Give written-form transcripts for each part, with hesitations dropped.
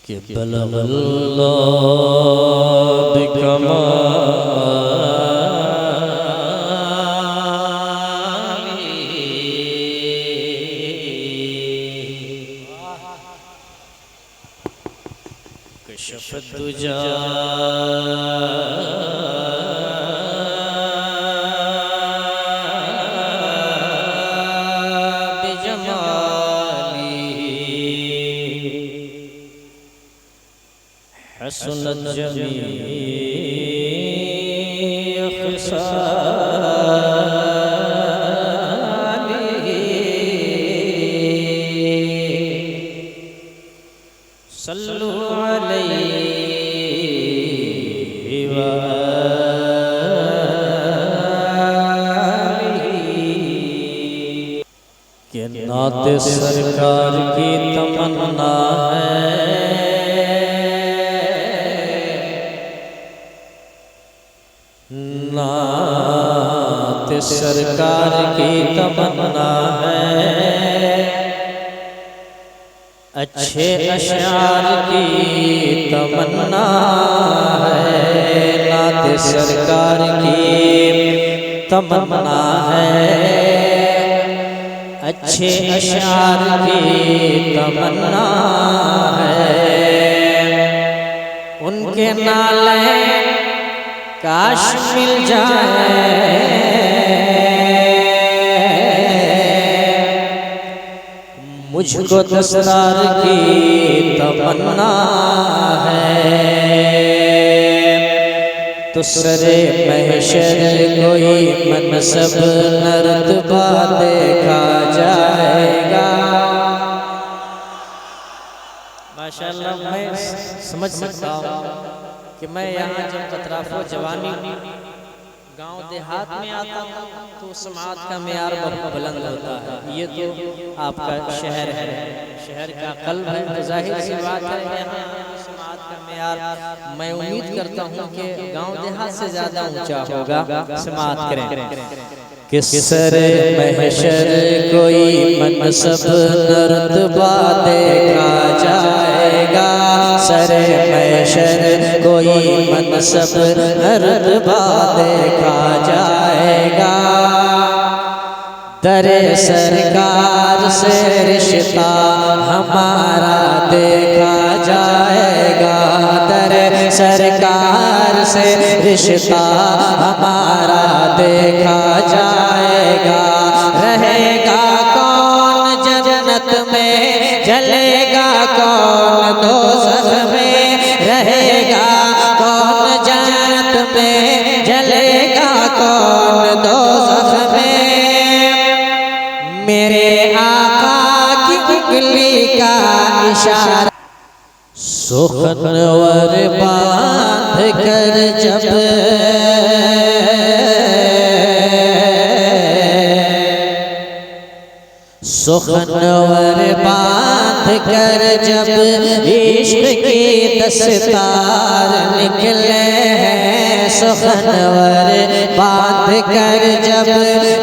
कि बलगल्लाह बिकमाली कशफ़त दुजा हसनत जमीअ ख़िसालिही सल्लु अलैहि व आलिही। के नात सरकार की तमन्ना है, नात सरकार की तमन्ना है, अच्छे अशआर की तमन्ना है। नात सरकार की तमन्ना है, अच्छे अशआर की तमन्ना है। उनके नाले काश मिल जाए, मुझको दस्तार की तमन्ना है। तो सरे महशर कोई मनसब नर्तबा देखा जाएगा। माशाअल्लाह, मैं समझ सकता हूँ कि मैं यहाँ जब अतराफ़ो जवानी गांव देहात में आता हूँ तो समाज का मेयार बहुत बुलंद होता है। ये तो आपका शहर है, शहर का कल्ब है, तो जाहिर सी बात है यहाँ समाज का मेयार मैं उम्मीद करता हूँ कि गांव देहात से ज़्यादा ऊंचा होगा। समाज करें कि सरे महशर कोई मनसब नर्तबा देखा जाएगा। सरे महशर कोई मनसब नर्तबा देखा जाएगा। दरे सरकार से रिश्ता हमारा देखा जाएगा। दरे सरकार से रिश्ता हमारा देखा जाएगा। रहेगा कौन जन्नत में, जलेगा कौन दोज़ख में। रहेगा कौन जन्नत में, जलेगा कौन दोज़ख में। मेरे आका की उंगली का इशारा सुखनवर बांध कर जब सुखनवर बांध कर जब इश्क की दस्तार निकले हैं। सुखनवर बांध कर जब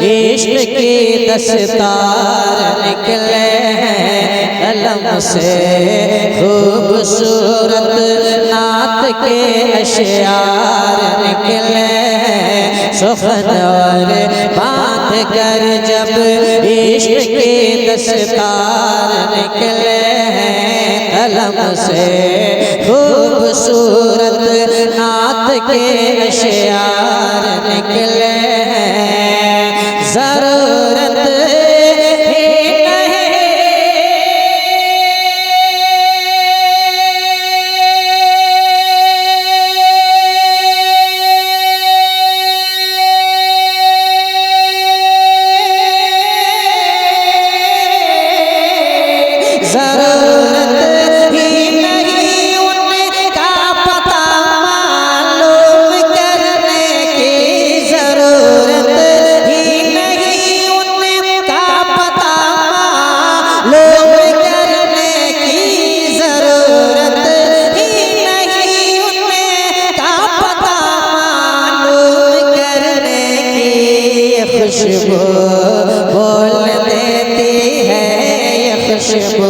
इश्क की दस्तार निकले हैं। कलम से खूबसूरत नात के अशआर निकले हैं। सुखनवर बांध कर जब इश्क की दस्तार निकले हैं। कलम से खूबसूरत नात के अशआर निकले हैं। ज़रूरत खुशबू बोल देती है, ये खुशबू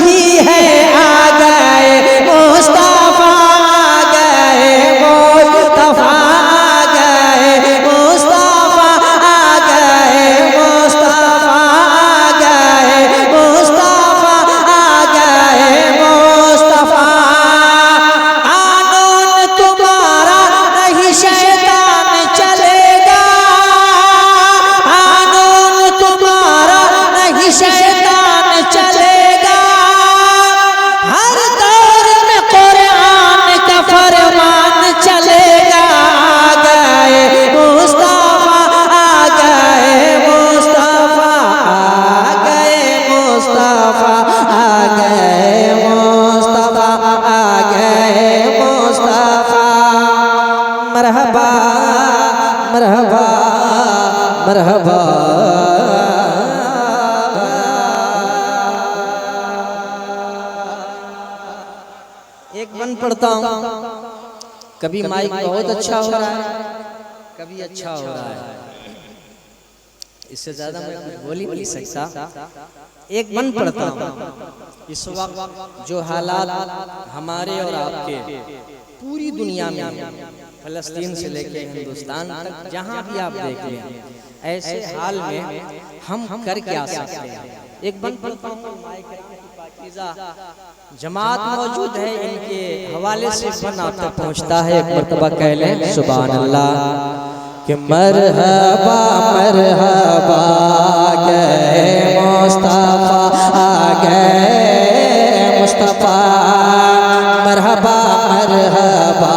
की है आ गए मुस्तफा आ गए मुस्तफा आ गए मुस्तफा आ गए मुस्तफा आ गए मुस्तफा आ गए मुस्तफा कानून तुम्हारा नहीं शैतान चलेगा कानून तुम्हारा नहीं शैतान चलेगा हर दौर में कुरान का फरमान चलेगा आ गए मुस्तफा आ गए मुस्तफा आ गए मुस्तफा आ गए मुस्तफा आ गए मुस्तफा मरहबा मरहबा मरहबा एक मन पढ़ता हूँ कभी माइक बहुत अच्छा हो रहा है कभी अच्छा हो रहा है इससे ज्यादा मैं कुछ बोल ही नहीं सकता एक मन पढ़ता हूँ इस वक्त जो हालात हमारे और आपके पूरी दुनिया में फलस्तीन से लेके हिंदुस्तान तक जहाँ भी आप देख लें ऐसे हाल में हम कर क्या सकते हैं एक मन पढ़ता हूँ जमात मौजूद है इनके हवाले से बन आप तक पहुँचता है एक मर्तबा कह लें सुभान अल्लाह कि मरहबा मरहबा गए मुस्तफा आ गए मुस्तफा मरहबा मरहबा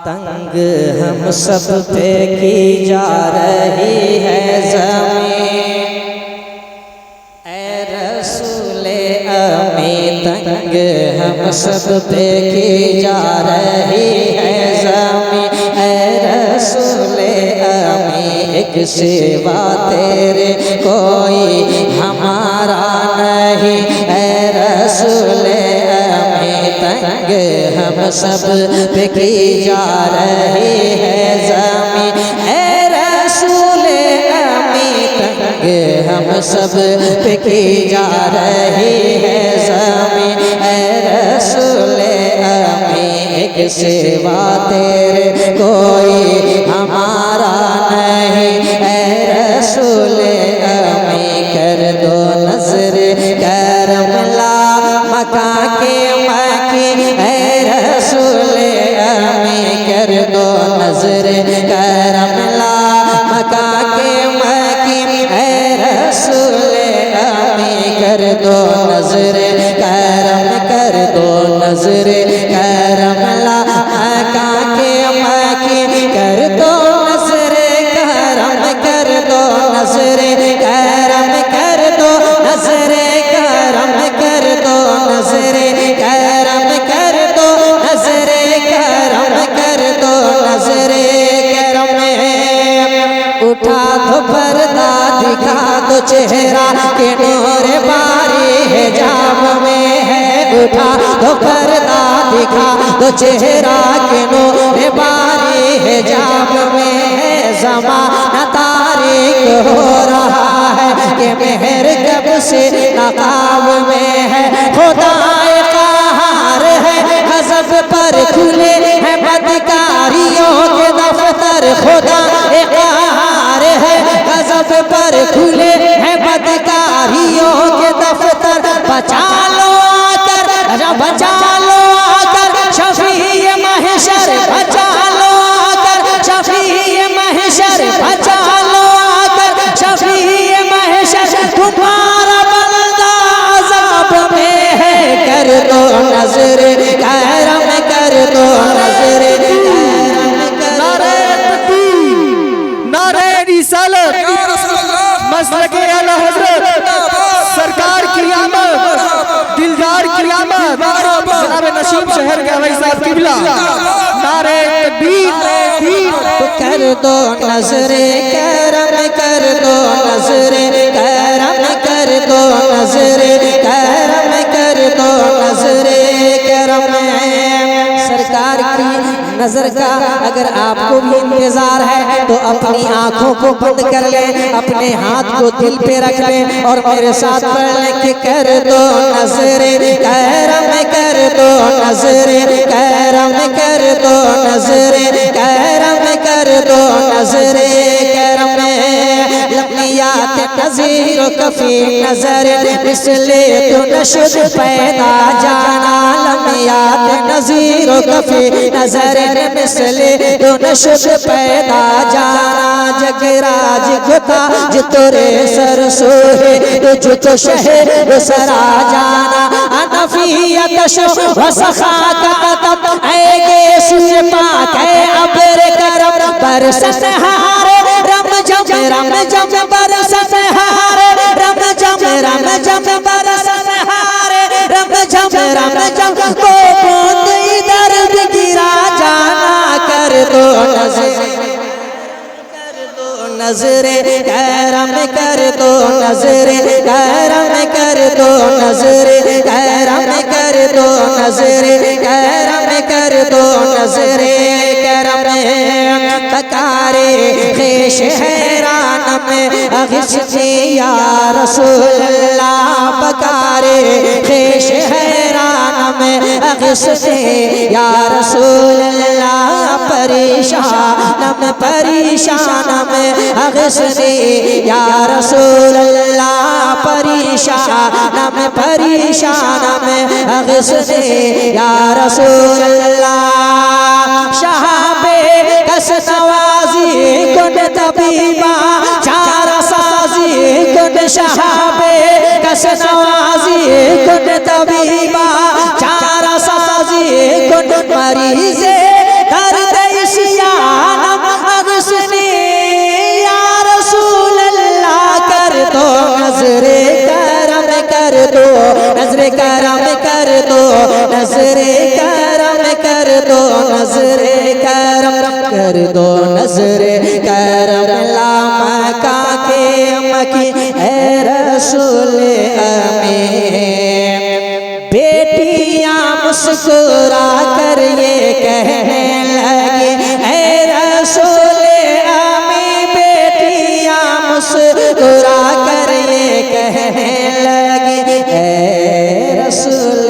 तंग हम सब पे की जा रही है ज़मीं ऐ रसूले अमी तंग हम सब पे की जा रही है ज़मीं रसूले अमी एक सिवा तेरे कोई हमारा नहीं ऐ रसूले अमी तंग हम सब पे की जा रही है ज़मीं ऐ रसूले अमी तंग हम सब पे की जा रही है ज़मीं ऐ रसूले अमी एक सिवा तेरे कोई हमारा नहीं ऐ रसूले अमी कर दो नजर करम ला मका के मकी ऐ रसूले अमी कर दो नजर करम ला मका के मकी ऐ रसूले अमी कर दो नजर करम कर दो नजर करम ला मका के मकी कर दो नजर करम कर दो नजर करम कर दो नजर करम कर दो नजर करम कर दो नजर करम कर दो नजर करम उठा दो पर्दा दिखा दो चेहरा के नूर बारी हिजाब में है उठा दो पर्दा दिखा दो चेहरा के नूर बारी हिजाब में है ज़माना तारीक हो रहा है कि मेहर कब से नकाब में है खुदाए क़हार है गज़ब पर खुले हैं बदकारियों के दफ्तर खुदाए क़हार है गज़ब पर खुले हैं बदकारियों के दफ्तर बचा लो आकर बचा लो आकर शफ़ी महशर बचा लो आकर शफ़ी महशर बचा लो आकर शफ़ी महशर तुम्हारा बंदा अज़ाब में है कर दो नजर करम कर दो नजर नारे तकबीर नारे रिसालत मसलके आला हज़रत सरकार की आमद दिलदार की आमद जनाब नशीब शहर के हवाई साहब किबला नारे तकबीर तो कर दो नजरे करम कर दो नजरे करम कर दो नजरे करम कर दो नजरे करम सरकार की नजर का अगर आपको भी इंतजार है तो अपनी आंखों को बंद कर ले, अपने हाथ को दिल पे रख ले और मेरे साथ पढ़ ले कि कर दो नजरे करम, कर दो नजरे करम, कर दो नजरे करम, कर दो नजरे करम। लमियात नज़ीर कफी नजर इसलिए तो नशुद पैदा जाना, लमियात नज़ीर कफी नजर इसलिए तो नशुद पैदा जाना। जगराज खुदा जो तोरे सर सोहे तुझ तो शहर सरा जाना। अनफियत शो वसखा का तब ऐगे सूर्य पाक है अब्र करम बरसत हारे रम जम बरसत हारे रम जम बरसत हारे रम जम को बूंद इधर भी गिरा जाना। कर दो नजरे करम, कर दो नजरे करम, कर दो नजरे करम, कर दो नजरे करम, कर दो नजरे करम। बकारे खेश हैरान में अगिस्ती या रसूल अल्लाह, बकारे खेश हैरान में अगिस्ती या रसूल अल्लाह। परेशान में अगिस्ती या रसूल अल्लाह, परेशान में अगिस्ती या रसूल अल्लाह। शहाबे कस नवाजी कुन तबीबा चार साजी कुन, शहाबे कस नवाजी कुन तबीबा चार साजी कुन। मरीज़े दर्द इस्यानम अगसनी या रसूल अल्लाह। कर दो नजरे करम, कर दो नजरे करम, कर दो नजरे करम, कर दो नजरे करम, कर दो नजरे करम। लामा का के मकी ए रसूल अमीन। बेटियां मुस्कुरा कर ये कहने लगी ए रसूल अमीन। बेटियां मुस्कुरा कर ये कहने लगी ए रसूल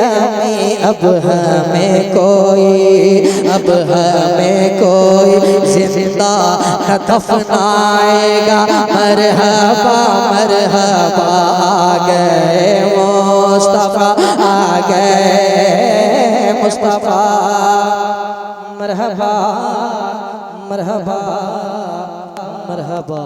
अमीन। अब हमें कोई जिंदा न दफनाएगा। मरहबा मरहबा आ गए मुस्तफा, आ गए मुस्तफा। मरहबा मरहबा मरहबा।